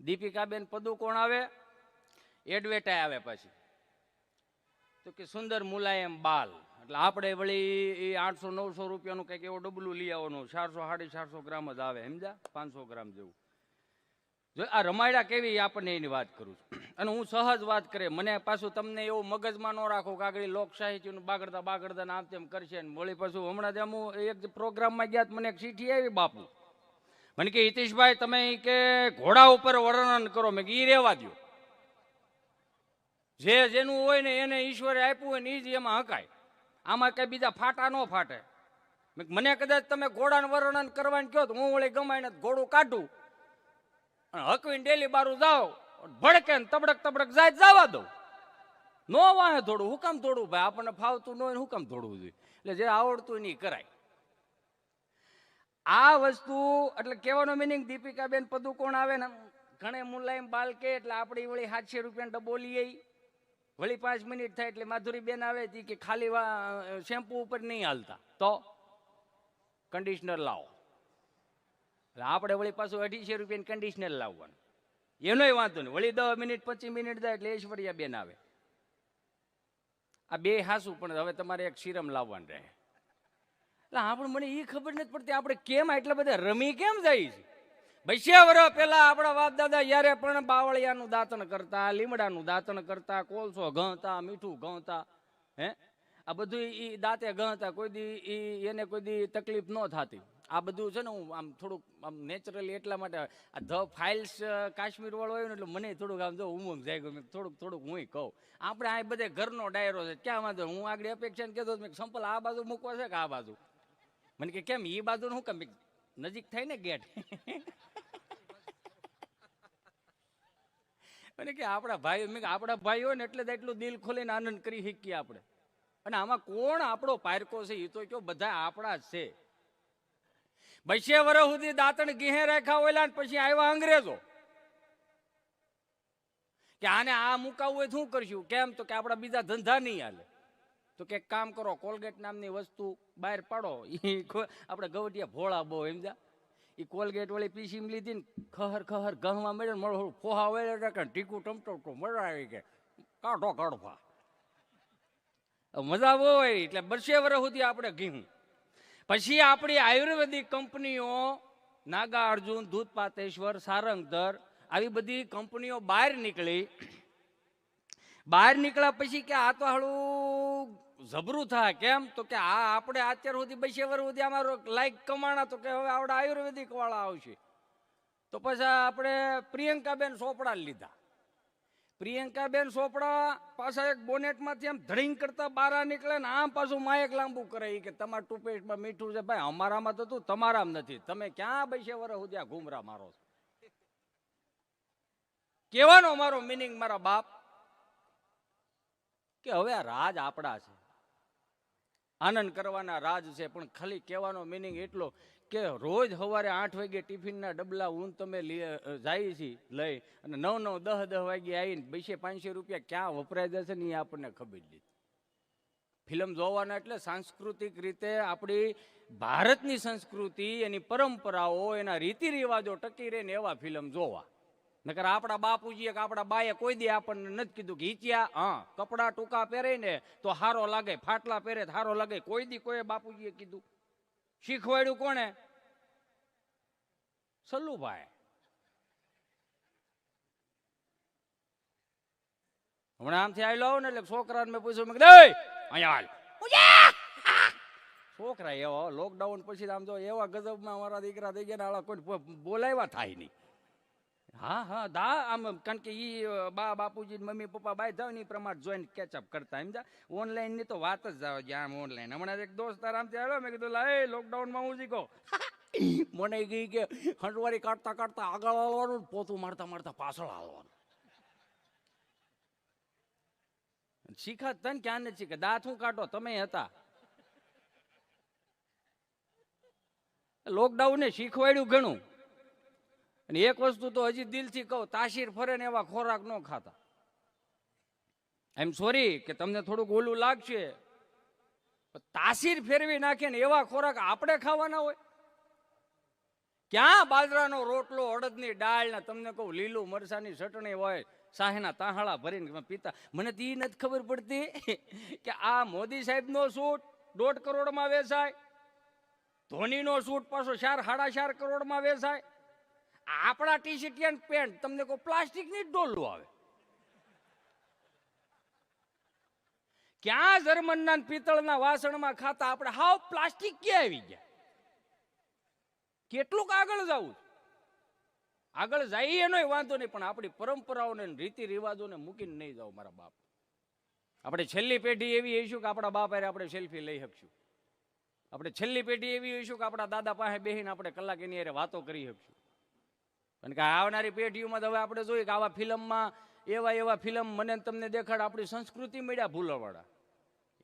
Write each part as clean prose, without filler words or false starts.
દીપિકાબેન પદુકોણ આવે, એડવેટાઈ આવે પછી તો કે સુંદર મુલાયમ બાલ, એટલે આપણે વળી 800-900 રૂપિયાનું કંઈક એવો ડબલું લઈ આવવાનું, 400-450 ગ્રામ જ આવે, સમજ્યા, 500 ગ્રામ જેવું. જો આ રમાયડા કેવી આપણને એની વાત કરું છું. અને હું સહજ વાત કરે, મને પાછું તમને એવું મગજમાં ન રાખો કે આગળ લોકસાહિત્યનું બાગડતા આમ તેમ કરશે ને વળી પાછું. હમણાં જ હું એક પ્રોગ્રામમાં ગયા મને એક ચીઠી આવી બાપુ, મને કે હિતેશભાઈ તમે કે ઘોડા ઉપર વર્ણન કરો. મેં ઈ રેવા દો, જે જેનું હોય ને એને ઈશ્વરે આપ્યું હોય ને એ જ એમાં હકાય, આમાં કઈ બીજા ફાટા ન ફાટે. મને કદાચ તમે ઘોડાનું વર્ણન કરવાનું કહો તો હું વળી ગમાઈને ઘોડું કાઢું, હકવીને ડેલી બારું જાઓ, ભડકે ને તબડક જાય જવા દઉં, નો વાહે થોડું. હું કામ થોડું ભાઈ, આપણને ફાવતું ન હોય હું કામ થોડવું જોઈએ. એટલે જે આવડતું નહીં કરાય. આ વસ્તુ એટલે કહેવાનો મિનિંગ, દીપિકાબેન પદુકોણ આવે ને ઘણે મુલાયમ બાલ કે એટલે આપણી વળી 700 રૂપિયા ડબ્બો લઈ, વળી 5 મિનિટ થાય એટલે માધુરીબેન આવે કે ખાલી શેમ્પુ ઉપર નહીં હાલતા તો કન્ડિશનર લાવો. એટલે આપણે વળી પાછું 250 રૂપિયાની કન્ડિશનર લાવવાનું, એનોય વાંધો નહીં. વળી 10 મિનિટ 25 મિનિટ જાય એટલે ઐશ્વર્યા બેન આવે. આ બે હાસું, પણ હવે તમારે એક સિરમ લાવવાનું રહે. એટલે આપણે મને એ ખબર નથી પડતી આપણે કેમ આટલા બધા રમી કેમ જાય છે. 200 વર્ષ પહેલા આપણા બાપ દાદા યારે પણ બાવળિયાનું દાંતણ કરતા, લીમડાનું દાંતણ કરતા, કોલસો ઘણતા, મીઠું ઘણતા, હે આ બધું એ દાંતે ઘણતા. કોઈ દી એને કોઈ દી તકલીફ ન થતી. આ બધું છે ને હું આમ થોડુંક આમ નેચરલી એટલા માટે આ ધ ફાઇલ્સ કાશ્મીર વાળો આવ્યો ને એટલે મને થોડુંક આમ જો ઉમંગ જાય ગયું, થોડુંક હું કહું. આપણે આ બધે ઘરનો ડાયરો છે, ક્યાં વાંધો. હું આગળ અપેક્ષા ને કહેતો મેં સંપલ આ બાજુ મૂકવા છે કે આ બાજુ. મને કે કેમ એ બાજુ શું કેમ નજીક થાય ને ગેટ. મને કે આપણા ભાઈઓ, મેં આપણા ભાઈઓ ને એટલે જ એટલું દિલ ખોલીને આનંદ કરી શકીએ આપણે. અને આમાં કોણ આપણો પારકો છે એ તો કયો, બધા આપણા જ છે. 200 વર્ષ સુધી દાંતણ ગીહે રાખ્યા હોય પછી આવ્યા અંગ્રેજો કે આને આ મુકાવવું હોય શું કરશું, કેમ તો કે આપણા બીજા ધંધા નહીં હાલે. તો કે કામ કરો, કોલગેટ નામની વસ્તુ બહાર પાડો. આપણે ગવટિયા ભોળા બહુ સમજ્યા. એ કોલગેટ વળી પીસી લીધી ને ખહર ગહવા મળે, મળો ફોહા વળે ટીકું ટમટમટો મજા આવી કે કાઢો કાઢવા મજા બહુ હોય. એટલે 200 વર્ષ સુધી આપણે ઘીહું. પછી આપણી આયુર્વેદિક કંપનીઓ નાગા અર્જુન, દૂધપાતેશ્વર, સારંગધર આવી બધી કંપનીઓ બહાર નીકળી. બહાર નીકળ્યા પછી કે આ તો હાલું જબરું થાય. કેમ તો કે આ આપણે અત્યાર સુધી 200 વર્ષ સુધી અમારો લાઈક કમાણા, તો કે હવે આપણે આયુર્વેદિક વાળા આવશે. તો પછી આપણે પ્રિયંકાબેન ચોપડા લીધા. પ્રિયંકાબેન ચોપડા પાછા એક બોનેટમાંથી આમ ધડીંગ કરતા બહાર નીકળે ને આમ પાછું માયક લાંબુ કરે કે તમારા ટૂથપેસ્ટમાં મીઠું છે. ભાઈ અમારામાં તો તું, તમારામાં નથી. તમે ક્યાં 200 વર્ષ સુધી આ ઘૂમરા મારો છો. કહેવાનો મારો મિનિંગ મારા બાપ કે હવે આ રાજ આપણા છે, આનંદ કરવાના રાજ છે. પણ ખાલી કહેવાનો મિનિંગ એટલો કે રોજ સવારે 8 વાગે ટિફિનના ડબલા હું તમે જાય છે લઈ, અને 9, 10 વાગે આવીને 200-500 રૂપિયા ક્યાં વપરાય જશે ને એ આપણને ખબર નથી. ફિલ્મ જોવાના એટલે સાંસ્કૃતિક રીતે આપણી ભારતની સંસ્કૃતિ, એની પરંપરાઓ, એના રીતિ રિવાજો ટકી રહે ને એવા ફિલ્મ જોવા. નકર આપણા બાપુજીએ કે આપણા બાએ કોઈ દી આપણને નથી કીધું કે હિચ્યા હા કપડા ટૂંકા પહેરે ને તો હારો લાગે, ફાટલા પહેરે હારો લાગે. કોઈ દી કોઈ બાપુજીએ કીધું? શીખવાડ્યું કોણે? સલ્લુભાઈ. હમણાં આમથી આવેલો આવો ને એટલે છોકરાને મેં પૂછ્યું, મેં કીધું અહીંયા હાલ. છોકરા એવા લોકડાઉન પછી આમ જો એવા ગજબમાં અમારા દીકરા થઈ ગયા, કોઈ બોલાવ્યા થાય નહીં. હા દા આમ કારણ કે ઈ બાપુજી મમ્મી પપ્પા બાય જાવ ને એ પ્રમાણે જોઈને કેચઅપ કરતા. એમ જા ઓનલાઈન ની તો વાત જ જાવ છે. આમ ઓનલાઈન હમણાં એક દોસ્ત આરામથી આવ્યો, મેં કીધું લાય લોકડાઉનમાં હું શીખો. મને ગઈ કે હંડવારી કાઢતા કાઢતા આગળ હાલવાનું, પોતું મારતા મારતા પાછળ હાલવાનું. શીખા તને ક્યાં નથી શીખે. દાંત હું કાઢો તમે હતા. લોકડાઉને શીખવાડ્યું ઘણું. અને એક વસ્તુ તો હજી દિલથી કહું, તાસીર ફરે ને એવા ખોરાક ન ખાતા. આઈ એમ સોરી કે તમને થોડુંક ઓલું લાગશે, તાસીર ફેરવી નાખે ને એવા ખોરાક આપણે ખાવાના હોય. ક્યાં બાજરાનો રોટલો, અડદની દાળ ને તમને કહું લીલું મરસાની ચટણી હોય, શાહીના તાહાળા ભરીને પીતા. મને તો એ નથી ખબર પડતી કે આ મોદી સાહેબનો સૂટ 1.5 કરોડમાં વેચાય, ધોનીનો સૂટ પાછો 4-4.5 કરોડમાં વેચાય. આપણા ટી શર્ટ પેન્ટ તમને કહું પ્લાસ્ટિકની જ ડોલું આવે. ક્યાં જર્મનના પિત્તળના વાસણમાં ખાતા આપણે હાવ પ્લાસ્ટિક ક્યાં આવી ગયા? કેટલુંક આગળ જવું? આગળ જઈએ એનો વાંધો નહીં, પણ આપણી પરંપરાઓને રીતિ રિવાજોને મૂકીને નહીં જાવ મારા બાપ. આપણે છેલ્લી પેઢી એવી હઈશું કે આપણા બાપ હારે આપણે સેલ્ફી લઈ શકશું. આપણે છેલ્લી પેઢી એવી હઈશું કે આપણા દાદા પાસે બેસીને આપણે કલાક એની હારે વાતો કરી શકશું. કારણ કે આવનારી પેઢીઓમાં તો હવે આપણે જોઈએ કે આવા ફિલ્મમાં એવા ફિલ્મ મને તમને દેખાડ આપણી સંસ્કૃતિ મળ્યા ભૂલવાળા.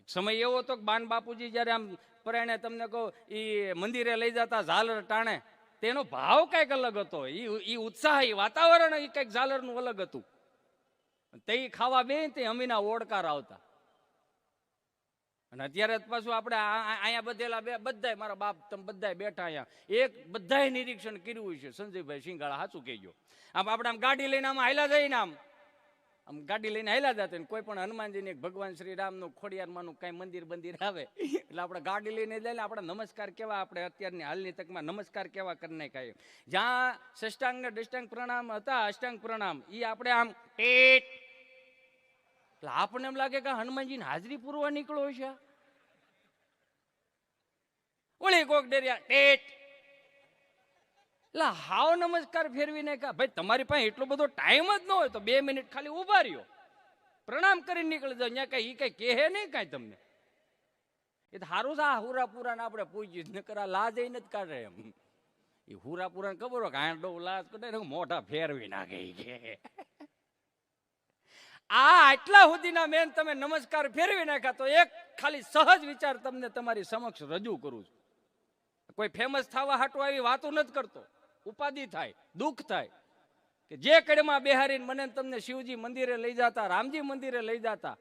સમય એવો હતો કે બાન બાપુજી જ્યારે આમ પરાયણે તમને કહો એ મંદિરે લઈ જતા ઝાલર ટાણે, તેનો ભાવ કંઈક અલગ હતો. એ ઉત્સાહ, એ વાતાવરણ એ કંઈક ઝાલરનું અલગ હતું. તે ખાવા બે તે અમીના ઓડકાર આવતા. અને અત્યારે પાછું આપણે અહીંયા બધેલા બધાય મારા બાપ તમે બધાય બેઠા અહીંયા એક બધાય નિરીક્ષણ કર્યું છે. સંજયભાઈ સિંગાળા સાચું કહેજો. આમ આપણે આમ ગાડી લઈને આમ હાલ્યા જઈને આમ ગાડી લઈને હાલ્યા જતા, કોઈ પણ હનુમાનજીને ભગવાન શ્રી રામનું ખોડિયારમાંનું કઈ મંદિર આવે એટલે આપણે ગાડી લઈને લઈને આપણે નમસ્કાર કેવા, આપણે અત્યારની હાલની તકમાં નમસ્કાર કેવા કરી નાખાય. જ્યાં ષષ્ટાંગ ને દષ્ટાંગ પ્રણામ હતા, અષ્ટાંગ પ્રણામ એ આપણે આમ એટલે આપણને એમ લાગે કે હનુમાનજીની હાજરી પૂરવા નીકળો છે. ઓલી કોક ડેરિયા ટેટ એટલે હાવ નમસ્કાર ફેરવીને કા ભાઈ તમારી પાસે એટલો બધો ટાઈમ જ ન હોય તો 2 મિનિટ ખાલી ઉભા રહ્યો, પ્રણામ કરીને નીકળી જાવ. ત્યાં કઈ કઈ કહે નહીં કાંઈ તમને. એ તો સારું છે આ હુરાપુરાને આપણે પૂછ્યું ન કરા લાજ એ નથી કાઢે એમ. એ હુરાપુરાને ખબર હોય કે આ ડો લાજ કાઢે મોઢા ફેરવી નાખે છે. આટલા સુધીના મેન તમે નમસ્કાર ફેરવી નાખ્યા તો એક ખાલી સહજ વિચાર તમને તમારી સમક્ષ રજૂ કરું છું. કોઈ ફેમસ થવા હાટું આવી વાતો નથી કરતો. ઉપાધિ થાય, દુઃખ થાય કે જે કડમાં બેહારીને મને તમને શિવજી મંદિરે લઈ જતા, રામજી મંદિરે લઈ જતા,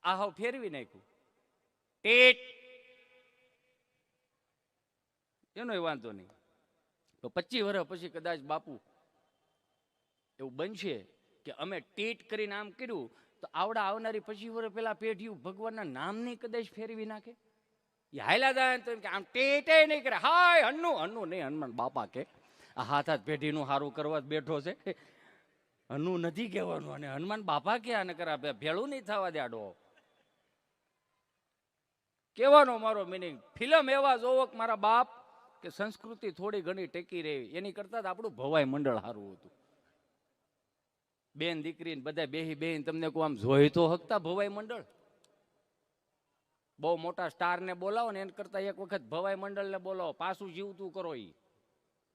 આ હાવ ફેરવી નાખ્યું. ટેટ એનો વાંધો નહીં. તો 25 વર્ષ પછી કદાચ બાપુ એવું બનશે કે અમે ટેટ કરીને આમ કર્યું તો આવનારી 25 વર્ષ પેલા પેઢીઓ ભગવાનના નામની કદાચ ફેરવી નાખે. એ હાયલા જાય તો એમ કે આમ ટેટે નહીં કરે, હાય હન્નુ નહીં, હનુમાન બાપા કે આ હાથ પેઢીનું સારું કરવા બેઠો છે, હન્નુ નથી કહેવાનું. અને હનુમાન બાપા કે આને કરા ભેળું નહીં થવા દે આડો. કહેવાનો મારો મિનિંગ ફિલ્મ એવા જોવો કે મારા બાપ કે સંસ્કૃતિ થોડી ઘણી ટેકી રહી. એની કરતા આપણું ભવાઈ મંડળ સારું હતું. બેન દીકરીને બધા બેહીને તમને કોઈ આમ જોઈ તો હકતા ભવાઈ મંડળ. બહુ મોટા સ્ટારને બોલાવો ને એના કરતા એક વખત ભવાઈ મંડળને બોલાવો, પાછું જીવતું કરો.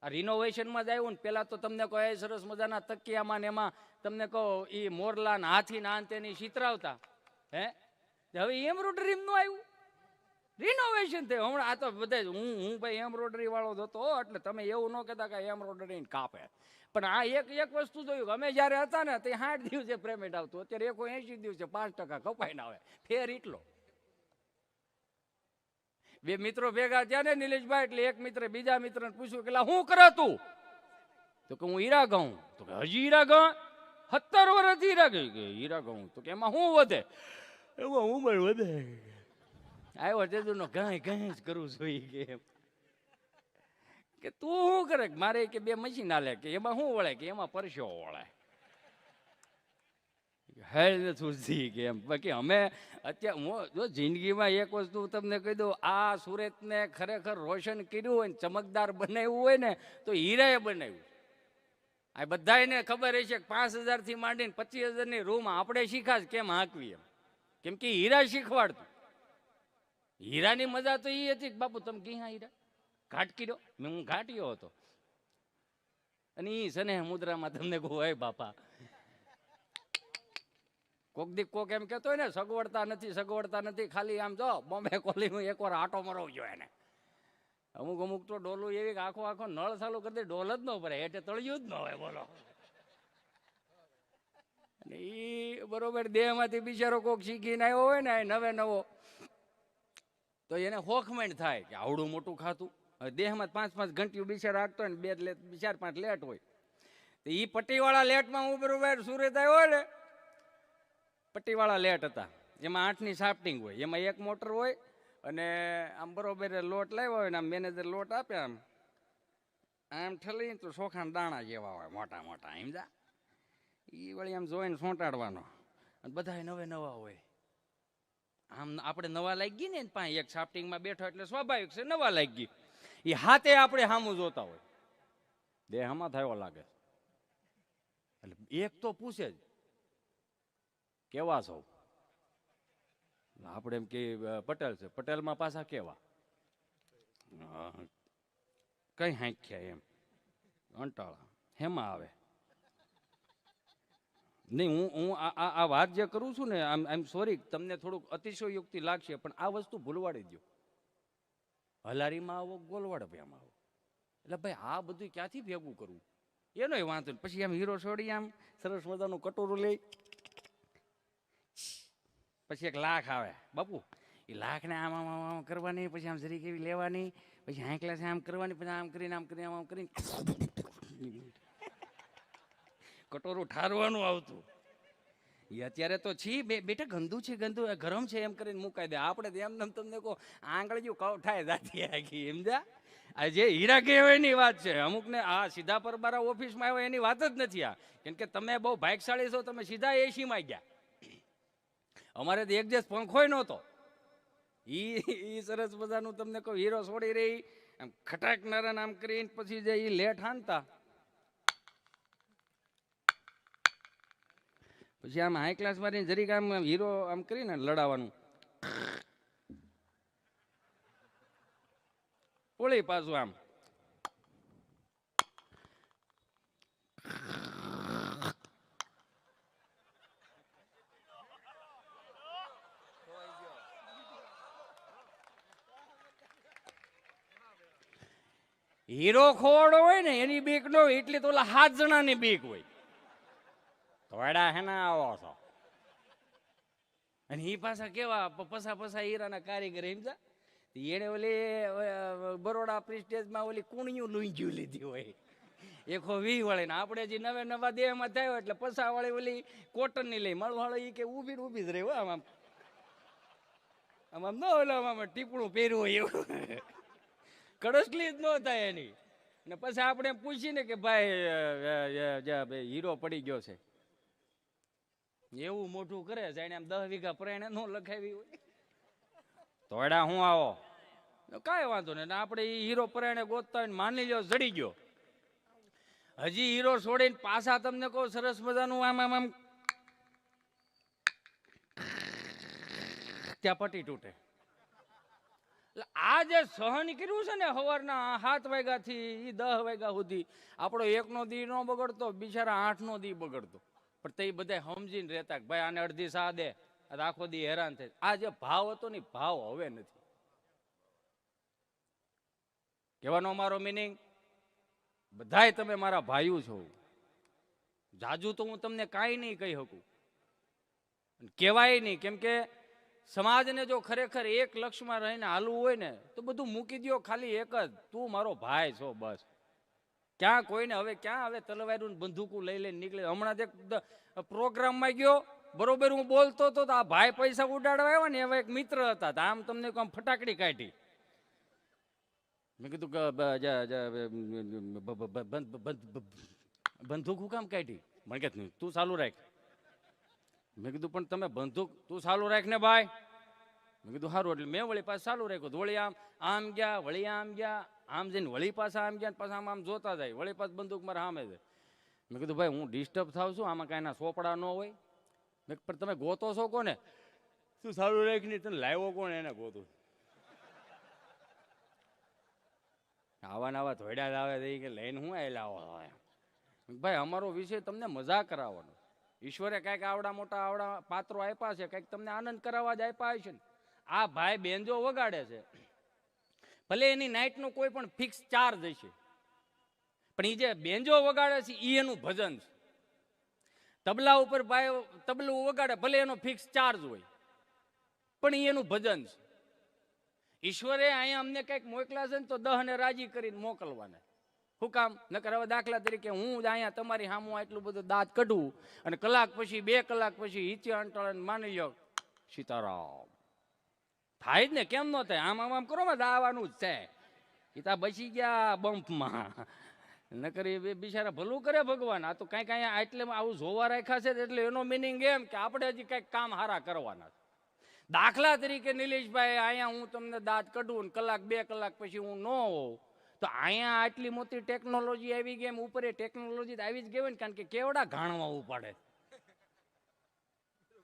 આ રિનોવેશનમાં જ આવ્યું ને પેલા તો તમને કહો એ સરસ મજાના તકિયામાં ને એમાં તમને કહો એ મોરલા ને હાથી ના અંતેની ચિતરાવતા. હવે એમ્બ્રોઇડરી નું આવ્યું, રિનોવેશન થયું. હમણાં આ તો બધા હું ભાઈ એમ્બ્રોઇડરી વાળો જ હતો એટલે તમે એવું ન કહેતા કે એમ્બ્રોઇડરી કાપે. પણ આ એક વસ્તુ જોયું, અમે જયારે હતા ને તે 60 દિવસે પેમેન્ટ આવતું, અત્યારે 180 દિવસે 5% કપાઈ ના આવે. ફેર એટલો. બે મિત્રો ભેગા થયા ને નિલેશભાઈ, એટલે એક મિત્ર બીજા મિત્રને પૂછ્યું કે શું કરે તું? તો કે હું હીરા ઘઉં. તો કે હજી હીરા ઘઉં? 17 વર્ષથી હીરા ગઈ કે હીરા ઘઉં. તો કે એમાં શું વધે? એમાં ઉંમર વધે. આવ્યો તેજુનો ગાય જ કરું જોઈએ કે તું શું કરે? મારે કે 2 મશીન હાલે કે એમાં શું વળે કે એમાં પરસ્યો વળે. હેલ નથી કે એમ. બાકી અમે અત્યારે હું જો જિંદગીમાં એક વસ્તુ તમને કહી દઉં, આ સુરતને ખરેખર રોશન કર્યું હોય ને ચમકદાર બનાવ્યું હોય ને તો હીરાએ બનાવ્યું. આ બધાને ખબર હશે કે 5,000 થી માંડીને 25,000 રૂમ આપણે શીખા જ કેમ હાંકવી એમ. કેમ કે હીરા શીખવાડતું. હીરાની મજા તો એ હતી કે બાપુ તમે ક્યાં હીરા ઘાટ કર્યો? હું ઘાટ્યો હતો. અને એ સને મુદ્રામાં તમને કહું હે બાપા, કોક દી કોક એમ કેતો હોય ને સગવડતા નથી ખાલી આમ જો બોમ્બે કોલી હું એકવાર આટો મરવો જોઈએ ને. અમુક તો ડોલું એવી આખો નળ ચાલુ કરી દે, ડોલ જ ન ભરે, એટલે તળિયું જ ન હોય. બોલો. એ બરોબર દેહમાંથી બિચારો કોક શીખીને આવ્યો હોય ને નવો તો એને હોખમેન્ટ થાય કે આવડું મોટું ખાતું, દેહમાં 5-5 ઘંટીઓ બિચારા રાખતો હોય ને 4-5 લેટ હોય. તો એ પટ્ટીવાળા લેટમાં હું બરોબર સુરત આવ્યો ને, પટ્ટીવાળા લેટ હતા. એમાં 8ની સાફ્ટિંગ હોય, એમાં એક મોટર હોય અને આમ બરોબર લોટ લાવ્યો હોય ને આમ મેનેજર લોટ આપે આમ ઠલીને તો ચોખાના દાણા જેવા હોય મોટા મોટા. સમજા? એ વળી આમ જોઈને સોંટાડવાનો અને બધા નવે નવા હોય. આમ આપણે નવા લાગી ગઈ ને પાંચ એક સાફ્ટિંગમાં બેઠો એટલે સ્વાભાવિક છે નવા લાગી ગઈ. એ હાથે આપણે સામું જોતા હોય, દેહમાં થયો લાગે. એટલે એક તો પૂછે જ કેવા છો, આપણે એમ કે પટેલ છે, પટેલમાં પાછા કેવા કઈ હાંખ્યા એમ અંટાળા હેમાં આવે નહીં. હું આ વાત જે કરું છું ને આમ સોરી, તમને થોડુંક અતિશયોક્તિ લાગશે પણ આ વસ્તુ ભૂલવાડી દો. હલારીમાં આવો, ગોલવાડભાઈમાં આવો, એટલે ભાઈ આ બધું ક્યાંથી ભેગું કરવું એનો વાંધો નહીં. પછી આમ હીરો છોડી આમ સરસ મજાનું કટોરું લઈ, પછી એક લાખ આવે બાપુ, એ લાખને આમ આમ આમ કરવાની, પછી આમ જરી કેવી લેવાની, પછી હાંકલા આમ કરવાની, પછી આમ કરીને આમ કરીને આમ કરીને કટોરું ઠારવાનું આવતું. એ અત્યારે તો છી બેટા ગંદુ છે, ગંદુ ગરમ છે એમ કરીને મુકાઈ દે. આપણે એમ તમને કહો આંગળીઓ કવઠાય જાતી આખી. સમજા? આ જે હીરા કહેવાય એની વાત છે. અમુક ને આ સીધા પરબારા ઓફિસમાં આવ્યો એની વાત જ નથી આ. કેમ કે તમે બહુ ભાગશાળી છો, તમે સીધા એસીમાં ગયા. અમારે તો એક દિવસ પંખોય નહોતો. ઈ સરસ મજાનું તમને કહું હીરો છોડી રહી આમ ખટાકનારા આમ કરીને પછી જે ઈ લેટ હાનતા, પછી આમ હાઈ ક્લાસ મારીને જરીક આમ હીરો આમ કરીને લડાવવાનું, ઓળી પાછું આમ હીરો ખોડો હોય ને એની બીક ન હોય, એટલે તો ઓલા 7 જણાની બીક હોય. થોડા હેના આવો છો અને એ પાછા કેવા પસા હીરાના કારીગર. સમજા? એને ઓલી બરોડા પ્રિસ્ટેજમાં ઓલી કુણિયું લુંજ્યું લીધી હોય 120 વાળી ને આપણે જે નવા દેહમાં થયો એટલે પસા વાળી ઓલી કોટનની લઈ મળવાળો એ કે ઊભી જ રહે. આમ આમ આમ ન ઓલા આમ ટીપણું પહેર્યું હોય એવું કડસલી જ ન થાય એની. ને પછી આપણે પૂછીને કે ભાઈ હીરો પડી ગયો છે, એવું મોટું કરે જાણે આમ 10 વીઘા પ્રેણે ન લખાવી હોય. તોડા હું આવો કાંઈ વાંધો નહીં. આપણે એ હીરો પ્રેણે ગોતતા હોય માની લો જડી ગયો, હજી હીરો છોડીને પાછા તમને કહું સરસ મજાનું આમ આમ આમ ત્યાં પટ્ટી તૂટે. એટલે આ જે સહન કર્યું છે ને સવારના 7 વાગ્યાથી 10 વાગ્યા સુધી, આપણો 1નો દી ન બગડતો, બિચારા 8નો દી બગડતો. પણ તે બધા સમજીને રહેતા કે ભાઈ આને અડધી સા દે, આખો દી હેરાન થાય. આ જે ભાવ હતો ને ભાવ હવે નથી. કહેવાનો મારો મિનિંગ, બધાય તમે મારા ભાઈઓ છો. જાજુ તો હું તમને કાંઈ નહીં કહી શકું, કહેવાય નહીં. કેમ કે સમાજને જો ખરેખર એક લક્ષ્યમાં રહીને હાલવું હોય ને તો બધું મૂકી દો, ખાલી એક જ, તું મારો ભાઈ છો બસ. ક્યાં કોઈને હવે ક્યાં હવે તલવારું બંદૂકું લઈ લઈને નીકળે. હમણાં એક પ્રોગ્રામમાં ગયો, બરોબર હું બોલતો હતો તો આ ભાઈ પૈસા ઉડાડવા આવ્યા ને એવા એક મિત્ર હતા, આમ તમને આમ ફટાકડી કાઢી. મેં કીધું બંદૂક હું કામ કાઢી? મને કે તું ચાલુ રાખ. મેં કીધું પણ તમે બંદૂક તું ચાલુ રાખ ને ભાઈ. મેં કીધું સારું. એટલે મેં વળી પાછું ચાલુ રાખ્યું. વળી આમ ગયા, વળી આમ ગયા, આમ જઈને વળી પાછા આમ ગયા, પાછા આમ જોતા જાય, વળી પાછું બંદૂક મારા સામે છે. મેં કીધું ભાઈ હું ડિસ્ટર્બ થાવ છું, આમાં કાંઈ ના સોપડા ન હોય. મેં પણ તમે ગોતો છો કોને? તું ચાલુ રાખ નહીં, તને લાવ્યો કોણ એને ગોતું? આવા નવા ધોડ્યા જ આવે કે લઈને હું આવેલા આવો. ભાઈ અમારો વિષય તમને મજા કરાવવાનો. ઈશ્વરે કંઈક આવડા મોટા પાત્રો આપ્યા છે, કંઈક તમને આનંદ કરાવવા જ આપ્યા છે ને. આ ભાઈ બેન્જો વગાડે છે, ભલે એની નાઇટનો કોઈ પણ ફિક્સ ચાર્જ હશે, પણ એ જે બેન્જો વગાડે છે એ એનું ભજન છે. તબલા ઉપર ભાઈ તબલું વગાડે, ભલે એનો ફિક્સ ચાર્જ હોય, પણ એ એનું ભજન છે. ઈશ્વરે અહીંયા અમને કંઈક મોકલા છે ને તો 10 ને રાજી કરીને મોકલવાના. શું કામ? નકર હવે દાખલા તરીકે હું જ અહીંયા તમારી સામું આટલું બધું દાંત કાઢું અને કલાક પછી 2 કલાક પછી હિચે અંટાળે માની લો સીતારામ થાય જ ને, કેમ ન થાય? આમ આમ આમ કરો ને દાવાનું જ છે. ઈતા બચી ગયા બમ્પમાં. નકર એ બિચારા ભલું કરે ભગવાન. આ તો કાંઈક અહીંયા એટલે આવું જોવા રાખ્યા છે એટલે એનો મિનિંગ એમ કે આપણે હજી કંઈક કામ હારા કરવાના. દાખલા તરીકે નિલેશભાઈ અહીંયા હું તમને દાંત કાઢું ને કલાક 2 કલાક પછી હું ન હોઉં તો અહીંયા આટલી મોટી ટેકનોલોજી આવી ગઈ, એમ ઉપર એ ટેકનોલોજી આવી જ ગઈ હોય ને, કારણ કે કેવડા ઘાણવા ઉપાડે.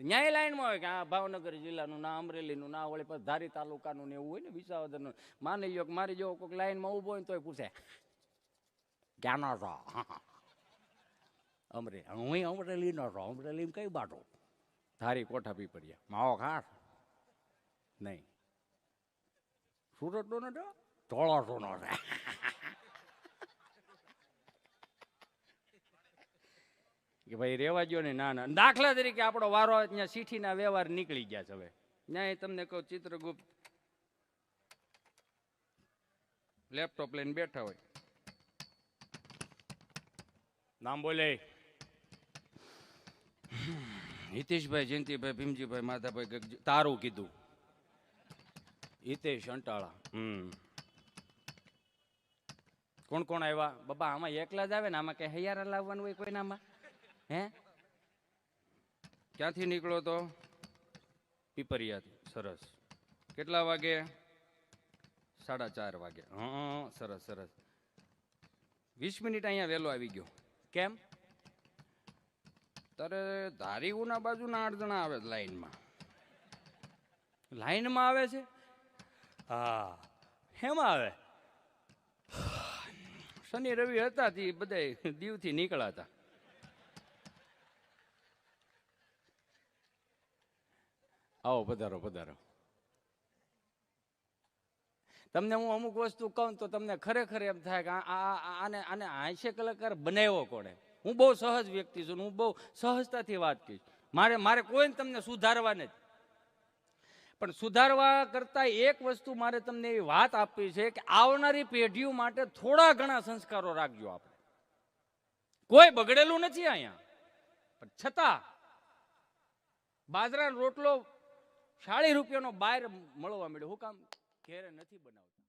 ન્યાય લાઈનમાં હોય કે આ ભાવનગર જિલ્લાનું ના, અમરેલીનું ના, વળી પછી ધારી તાલુકાનું ને એવું હોય ને, વિસાવદરનું. માની લો કે મારી જેવો કોઈક લાઈનમાં ઊભો હોય ને તોય પૂછે ક્યાંનો છો? હું અમરેલીનો છો. અમરેલી કઈ બાટો? ધારી કોઠા પીપળિયા. માવો ખાસ નહીં. સુરતનો ને ધોળાસોનો છે. કે ભાઈ રેવા જો ને. ના ના, દાખલા તરીકે આપણો વારો ત્યાં ચીઠીના વ્યવહાર નીકળી ગયા છે. હવે ત્યાં તમને કહું, ચિત્રગુપ્ત લેપટોપ લઈને બેઠા હોય, નામ બોલે હિતેશભાઈ, જયંતિભાઈ, ભીમજીભાઈ, માધાભાઈ, તારું કીધું હિતેશ અંટાળા. કોણ કોણ આવ્યા? બાબા આમાં એકલા જ આવે ને, આમાં કઈ હૈયારા લાવવાનું હોય કોઈનામાં? હે ક્યાંથી નીકળો તો? પીપરિયાથી. સરસ. કેટલા વાગે? 4:30 વાગે. હા સરસ સરસ. 20 મિનિટ અહીંયા વહેલો આવી ગયો. કેમ? તારે ધારી ઉના બાજુના 8 જણા આવે લાઈનમાં. લાઈનમાં આવે છે? હા. હેમાં આવે? શનિ રવિ હતા તે બધા દીવથી નીકળ્યા હતા. આવો, પધારો પધારો. તમને હું અમુક વસ્તુ કહું તો તમને ખરેખર એમ થાય કે આને આને હાસ્ય કલાકાર બનાવ્યો કોણે? હું બહુ સહજ વ્યક્તિ છું, હું બહુ સહજતાથી વાત કહીશ. મારે કોઈને તમને સુધારવા નથી, પણ સુધારવા કરતા એક વસ્તુ મારે તમને એવી વાત આપવી છે કે આવનારી પેઢીઓ માટે થોડા ઘણા સંસ્કારો રાખજો. આપણે કોઈ બગડેલું નથી અહીંયા, પણ છતાં બાજરાનો રોટલો 40 રૂપિયાનો બહાર મળવા મળ્યો. શું કામ? ઘેરે નથી બનાવતો.